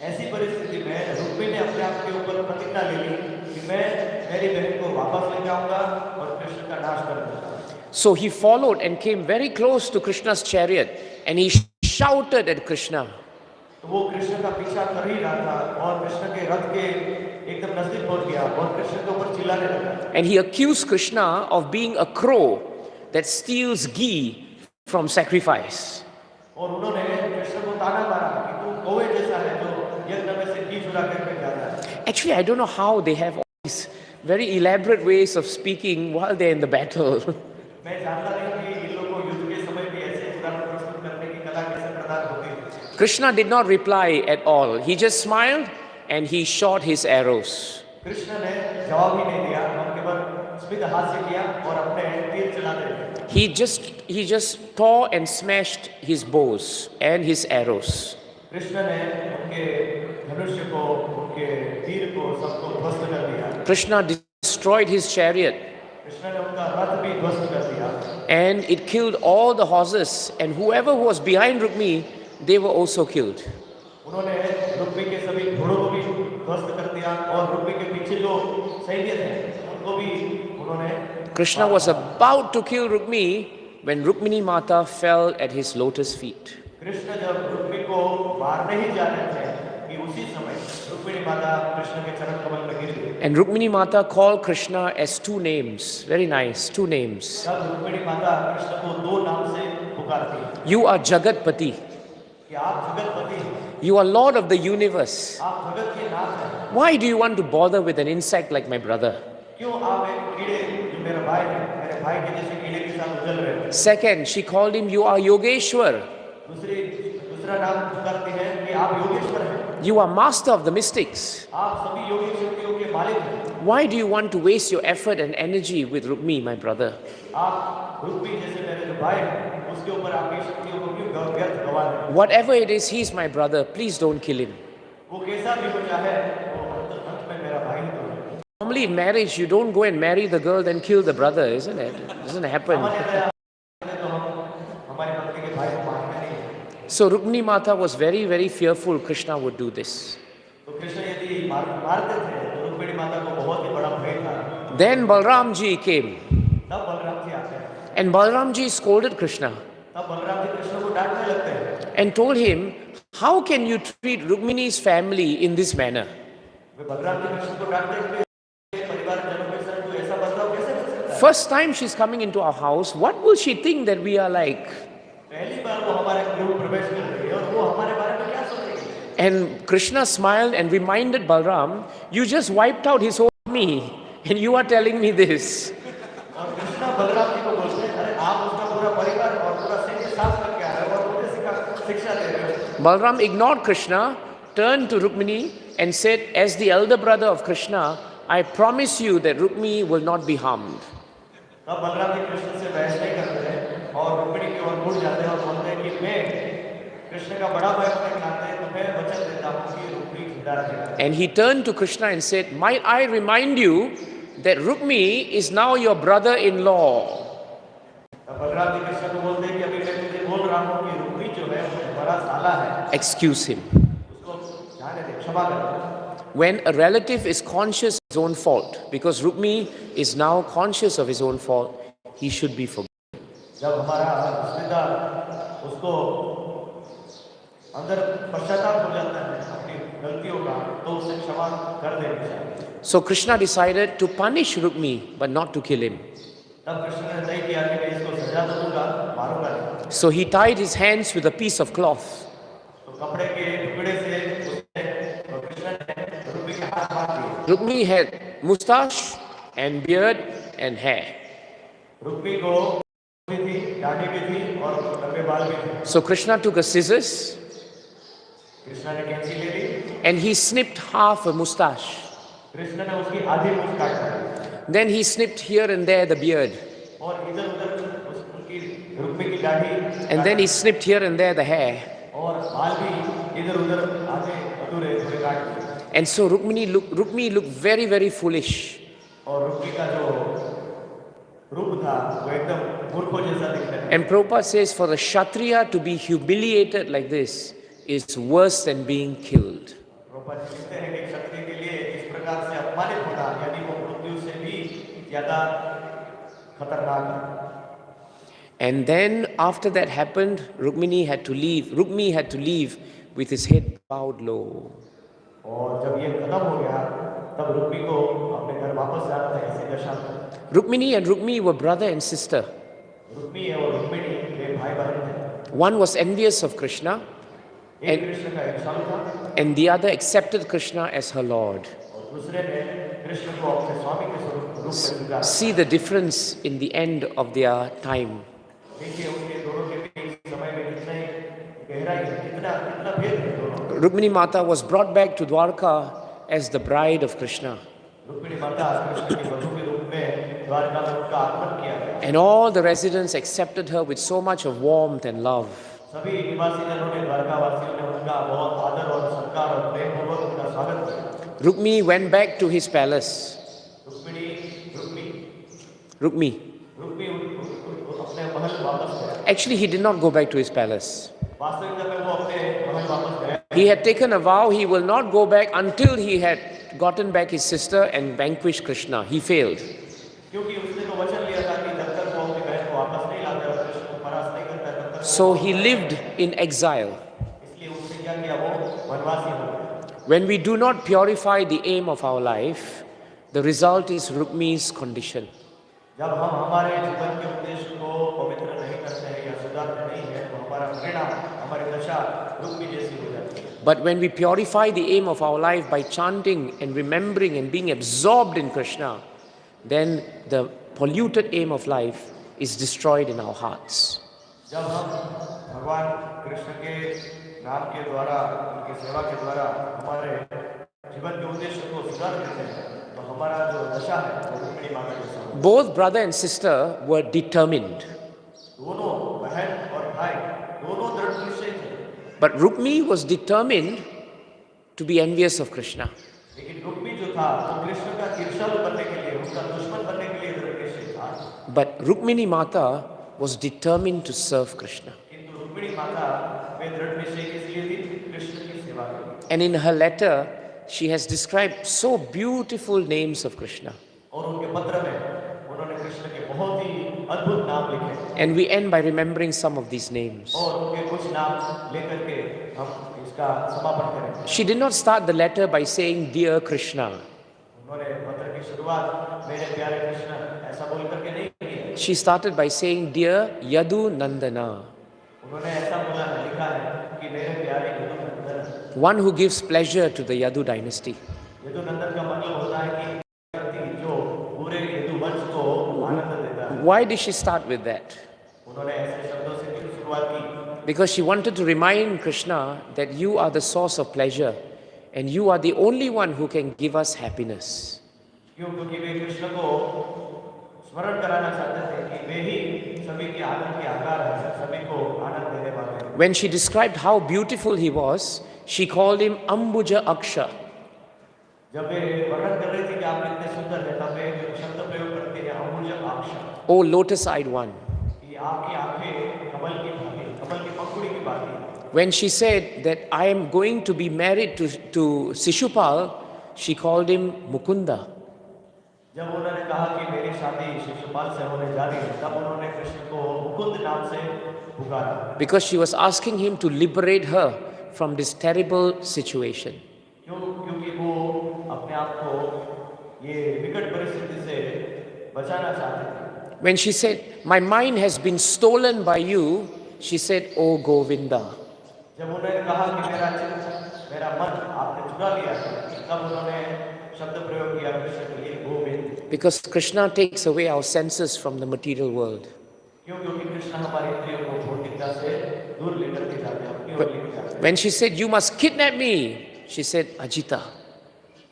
ऐसी परिस्थिति में रुक्मी ने अपने आप के ऊपर प्रतिज्ञा ले ली कि मैं मेरी बहन को वापस लेके आऊंगा और कृष्ण का नाश कर दूंगा। So he followed and came very close to Krishna's chariot and he shouted at Krishna. तो वो कृष्ण का पीछा कर ही रहा था और कृष्ण के रथ के एकदम नजदीक पहुंच गया और कृष्ण के ऊपर चिल्लाने लगा। And he accused Krishna of being a crow that steals ghee from sacrifice. और उन्होंने कृष्ण को ताना मारा कि तू कौवे जैसा है जो यज्ञ में से घी चुरा कर जाता है। Actually, I don't know how they have all these very elaborate ways of speaking while they're in the battle. मैं जानता नहीं कि इन लोगों को युद्ध के समय भी ऐसे उदाहरण प्रस्तुत करने की कला कैसे प्रदान होती है। Krishna did not reply at all. He just smiled and he shot his arrows. Krishna ने जवाब ही नहीं दिया और केवल स्मित हास्य किया और अपने तीर चलाते रहे। He just tore and smashed his bows and his arrows. Krishna ने उनके धनुष्य को, उनके तीर को, सबको ध्वस्त कर दिया। Krishna destroyed his chariot. Krishna ने उनका रथ भी ध्वस्त कर दिया। And it killed all the horses and whoever was behind Rukmi, they were also killed. उन्होंने रुक्मी के सभी घोड़ों को भी ध्वस्त कर दिया और रुक्मी के पीछे जो सैन्य थे उनको भी उन्होंने। Krishna was about to kill Rukmi when Rukmini Mata fell at his lotus feet. Krishna जब रुक्मी को मारने ही जा रहे थे कि उसी समय रुक्मिणी माता कृष्ण के चरण कमल में गिर गई। And Rukmini Mata called Krishna as two names. Very nice, two names. तब रुक्मिणी माता कृष्ण को दो नाम से पुकारती। You are Jagatpati. कि आप जगतपति हैं। You are Lord of the universe. आप जगत के नाथ हैं। Why do you want to bother with an insect like my brother? क्यों आप एक कीड़े जो मेरा भाई है, मेरे भाई के जैसे कीड़े के साथ उजल रहे हैं? Second, she called him, you are Yogeshwar. दूसरा नाम पुकारती है कि आप योगेश्वर हैं। You are master of the mystics. आप सभी योगिक शक्तियों के मालिक हैं। Why do you want to waste your effort and energy with Rukmi, my brother? आप रुक्मी जैसे मेरे जो भाई हैं उसके ऊपर आपकी शक्तियों को क्यों व्यर्थ गवा रहे हैं? Whatever it is, he's my brother. Please don't kill him. वो कैसा भी बचा है वो अंत में मेरा भाई तो है। Normally in marriage, you don't go and marry the girl then kill the brother, isn't it? Doesn't happen. तो हम हमारी पत्नी के भाई को मारते नहीं हैं। So Rukmini Mata was very, very fearful Krishna would do this. तो कृष्ण यदि मारते थे तो रुक्मिणी माता को बहुत ही बड़ा भय था। Then Balram ji came. तब बलराम जी आते हैं। And Balram ji scolded Krishna तब बलराम जी कृष्ण को डांटने लगते हैं। and told him, how can you treat Rukmini's family in this manner? वे बलराम जी कृष्ण को डांटते हैं कि परिवारजनों के साथ कोई ऐसा बर्ताव कैसे कर सकता है? First time she's coming into our house, what will she think that we are like? पहली बार वो हमारे गृह प्रवेश कर रही है और वो हमारे बारे में क्या सोचेगी? And Krishna smiled and reminded Balram, you just wiped out his whole army and you are telling me this. और कृष्ण बलराम जी को बोलते हैं, अरे आप उसका पूरा परिवार और पूरा सैन्य साफ करके आ रहे हो और मुझे शिक्षा दे रहे हो। Balram ignored Krishna, turned to Rukmini and said, as the elder brother of Krishna, I promise you that Rukmini will not be harmed. तब बलराम जी कृष्ण से बहस नहीं करते हैं और रुक्मिणी की ओर मुड़ जाते हैं और बोलते हैं कि मैं कृष्ण का बड़ा भाई होने के नाते तुम्हें वचन देता हूँ कि रुक्मिणी जिंदा रहेगा। And he turned to Krishna and said, might I remind you that Rukmini is now your brother-in-law. तब बलराम जी कृष्ण को बोलते हैं कि अभी मैं तुझे बोल रहा हूँ कि रुक्मिणी जो है वो बड़ा साला है। Excuse him. उसको जाने दे, क्षमा कर। When a relative is conscious of his own fault, because Rukmini is now conscious of his own fault, he should be forgiven. जब हमारा रिश्तेदार उसको अंदर पश्चाताप हो जाता है अपनी गलतियों का तो उसे क्षमा कर देनी चाहिए। So Krishna decided to punish Rukmini, but not to kill him. तब कृष्ण ने तय किया कि मैं इसको सजा तो दूंगा, मारूंगा नहीं। So he tied his hands with a piece of cloth. तो कपड़े के टुकड़े से उसने कृष्ण ने रुक्मिणी के हाथ बांध दिए। Rukmini had mustache and beard and hair. Rukmini को भी थी, दाढ़ी भी थी और लंबे बाल भी थे। So Krishna took a scissors Krishna ने कैंची ले ली and he snipped half a mustache. Krishna ने उसकी आधी मूंछ काट दी Then he snipped here and there the beard. और इधर उधर उनकी रुक्मी की दाढ़ी And then he snipped here and there the hair. और बाल भी इधर उधर आधे अधूरे थोड़े काट दिए And so Rukmi looked very, very foolish. और रुक्मी का जो रूप था वो एकदम मूर्खों जैसा दिखने लगा And Prabhupada says for the Kshatriya to be humiliated like this is worse than being killed. Prabhupada ji लिखते हैं कि क्षत्रिय के लिए इस प्रकार से अपमानित होना यानी वो मृत्यु से भी ज्यादा खतरनाक है And then after that happened, Rukmini had to leave. Rukmi had to leave with his head bowed low. और जब ये खत्म हो गया तब रुक्मी को अपने घर वापस जाना था ऐसी दशा में Rukmini and Rukmi were brother and sister. Rukmi और रुक्मिणी वे भाई बहन थे One was envious of Krishna एक कृष्ण का एक सालू था and the other accepted Krishna as her Lord. और दूसरे ने कृष्ण को अपने स्वामी के रूप में स्वीकार See the difference in the end of their time. देखिए उनके दोनों के बीच समय में कितने गहराई है कितना कितना भेद है दोनों Rukmini Mata was brought back to Dwarka as the bride of Krishna. Rukmini माता कृष्ण की वधू के रूप में द्वारका में उनका आगमन किया गया And all the residents accepted her with so much of warmth and love. सभी निवासी जनों ने द्वारका वासियों ने उनका बहुत आदर और सत्कार और प्रेम पूर्वक उनका स्वागत किया Rukmi went back to his palace. Rukmini Rukmi Rukmi. Rukmi अपने महल वापस गया Actually, he did not go back to his palace. वास्तविकता में वो अपने महल वापस गया He had taken a vow he will not go back until he had gotten back his sister and vanquished Krishna. He failed. क्योंकि उसने तो वचन लिया था कि जब तक वो अपनी बहन को वापस नहीं लाता और कृष्ण को परास्त नहीं करता तब तक So he lived in exile. इसलिए उसने क्या किया वो वनवासी हो गया When we do not purify the aim of our life, the result is Rukmi's condition. जब हम हमारे जीवन के उद्देश्य को पवित्र नहीं करते हैं या सुधारते नहीं हैं तो हमारा परिणाम हमारी दशा रुक्मी जैसी हो जाती है But when we purify the aim of our life by chanting and remembering and being absorbed in Krishna, then the polluted aim of life is destroyed in our hearts. जब हम भगवान कृष्ण के नाम के द्वारा उनकी सेवा के द्वारा हमारे जीवन के उद्देश्य को सुधार करते हैं तो हमारा जो दशा है वो रुक्मिणी माता जैसा हो Both brother and sister were determined. दोनों बहन और भाई दोनों दृढ़ निश्चय थे But Rukmi was determined to be envious of Krishna. लेकिन रुक्मी जो था वो कृष्ण का ईर्ष्यालु बनने के लिए उनका दुश्मन बनने के लिए दृढ़ निश्चय था But Rukmini Mata was determined to serve Krishna. किंतु रुक्मिणी माता वे दृढ़ निश्चय किस लिए थी कृष्ण की सेवा के लिए And in her letter, she has described so beautiful names of Krishna. और उनके पत्र में उन्होंने कृष्ण के बहुत ही अद्भुत नाम लिखे And we end by remembering some of these names. और उनके कुछ नाम लेकर के हम इसका समापन करेंगे She did not start the letter by saying, Dear Krishna. उन्होंने पत्र की शुरुआत मेरे प्यारे कृष्ण ऐसा बोल करके नहीं की She started by saying, Dear Yadu Nandana, उन्होंने ऐसा बोला लिखा है कि मेरे प्यारे Yadunandan one who gives pleasure to the Yadu dynasty. Yadunandan का मतलब होता है कि व्यक्ति जो पूरे यदुवंश को आनंद देता है Why did she start with that? उन्होंने ऐसे शब्दों से क्यों शुरुआत की Because she wanted to remind Krishna that you are the source of pleasure and you are the only one who can give us happiness. क्यों क्योंकि वे कृष्ण को स्मरण कराना चाहते थे कि वे ही सभी के आनंद के आकार हैं सभी को आनंद देने वाले हैं When she described how beautiful he was, she called him Ambuja Aksha. जब वे वर्णन कर रहे थे कि आप कितने सुंदर हैं तब वे शब्द प्रयोग करते हैं अमूल्य आंख O lotus-eyed one. कि आपकी आंखें कमल की भांति कमल की पंखुड़ी की भांति When she said that I am going to be married to Sishupal, she called him Mukunda. जब उन्होंने कहा कि मेरी शादी शिशुपाल से होने जा रही है तब उन्होंने कृष्ण को मुकुंद नाम से पुकारा Because she was asking him to liberate her from this terrible situation. क्योंकि वो अपने आप को ये विकट परिस्थिति से बचाना चाहते थे When she said, my mind has been stolen by you, she said, oh Govinda. जब उन्होंने कहा कि मेरा चित्त मेरा मन आपने चुरा लिया है तब उन्होंने शब्द प्रयोग किया कृष्ण के लिए Govind Because Krishna takes away our senses from the material world. क्यों? क्योंकि कृष्ण हमारे इंद्रियों को भौतिकता से दूर लेकर के जाते हैं, अपनी ओर लेकर जाते हैं। When she said, "You must kidnap me," she said, "Ajita."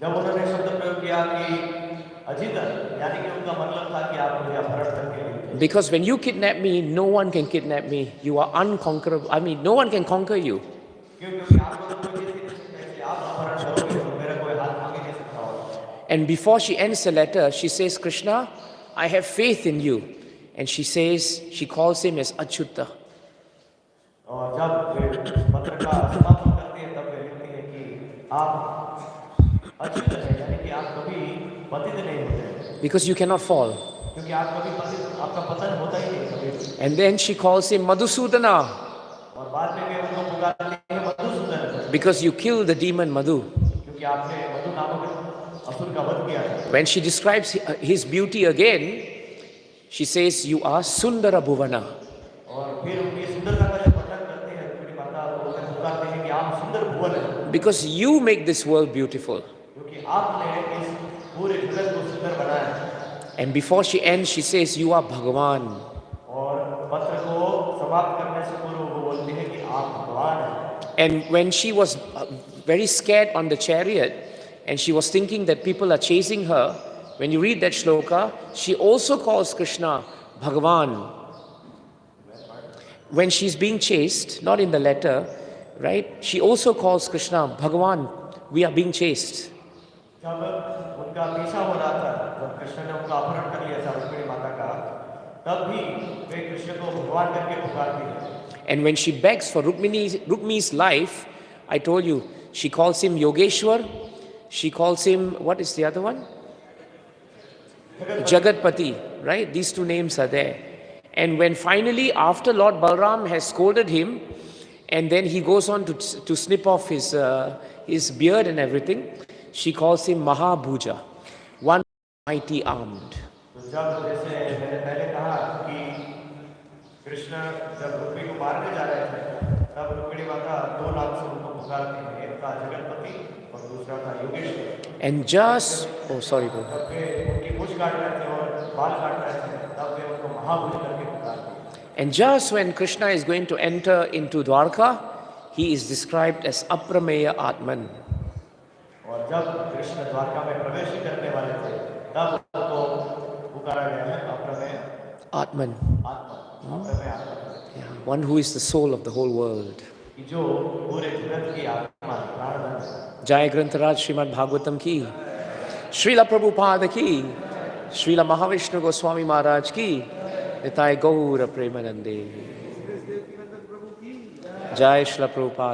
जब उन्होंने शब्द प्रयोग किया कि अजित, यानी कि उनका मतलब था कि आप मुझे अपहरण करके ले जाइए। Because when you kidnap me, no one can kidnap me. You are unconquerable. I mean, no one can conquer you. क्यों? क्योंकि आपको तो कोई जीत ही नहीं सकता, इसलिए आप अपहरण करोगे तो मेरा कोई हाथ थाम ही नहीं सकता होगा। And before she ends the letter, she says, "Krishna, I have faith in you." And she says, she calls him as Achyuta. और जब वे पत्र का समापन करती है तब वे लिखती है कि आप अच्युत हैं, यानी कि आप कभी पतित नहीं होते, Because you cannot fall. क्योंकि आप कभी पतित, आपका पतन होता ही नहीं कभी। And then she calls him Madhusudana, और बाद में वे उनको पुकारते हैं Madhusudan, because you killed the demon Madhu. क्योंकि आपने मधु नामक असुर का वध किया है। When she describes his beauty again, she says, "You are Sundara Bhuvana." और फिर उनकी सुंदरता का जब वर्णन करते हैं अपनी माता को पुकारते हैं कि आप सुंदर भुवन हैं, Because you make this world beautiful. क्योंकि आपने इस पूरे जगत को सुंदर बनाया है। And before she ends, she says, "You are Bhagavan." और पत्र को समाप्त करने से पूर्व वो बोलती है कि आप भगवान हैं। And when she was very scared on the chariot, and she was thinking that people are chasing her, when you read that shloka, she also calls Krishna Bhagavan. When she's being chased, not in the letter, right? She also calls Krishna Bhagavan. We are being chased. जब उनका पीछा हो रहा था, जब कृष्ण ने उनका अपहरण कर लिया था रुक्मिणी माता का, तब भी वे कृष्ण को भगवान करके पुकारती हैं। And when she begs for Rukmi's life, I told you, she calls him Yogeshwar. She calls him, what is the other one? Jagatpati, right? These two names are there. And when finally, after Lord Balram has scolded him, and then he goes on to snip off his beard and everything, she calls him Mahabhuja, one mighty armed. तो जब जैसे मैंने पहले कहा कि कृष्ण जब रुक्मिणी को मारने जा रहे थे, तब रुक्मिणी माता दो नाम से उनको पुकारती है, एक था जगतपति और दूसरा था Yogeshwar. And just, oh sorry, bro. जब वे उनकी मूछ काट रहे थे और बाल काट रहे थे, तब वे उनको महाभुज करके पुकारते हैं। And just when Krishna is going to enter into Dwarka, he is described as Aprameya Atman. और जब कृष्ण द्वारका में प्रवेश करने वाले थे, तब उनको पुकारा गया है अप्रमेय Atman. आत्मा, अप्रमेय आत्मा, Yeah, one who is the soul of the whole world. कि जो पूरे जगत की आत्मा प्राणधन है। Jai Grantaraj Srimad Bhagavatam ki, Srila Prabhupada ki, Srila Mahavishnu Goswami Maharaj ki, Nitai Gaura Premanande. Jai Srila Prabhupada.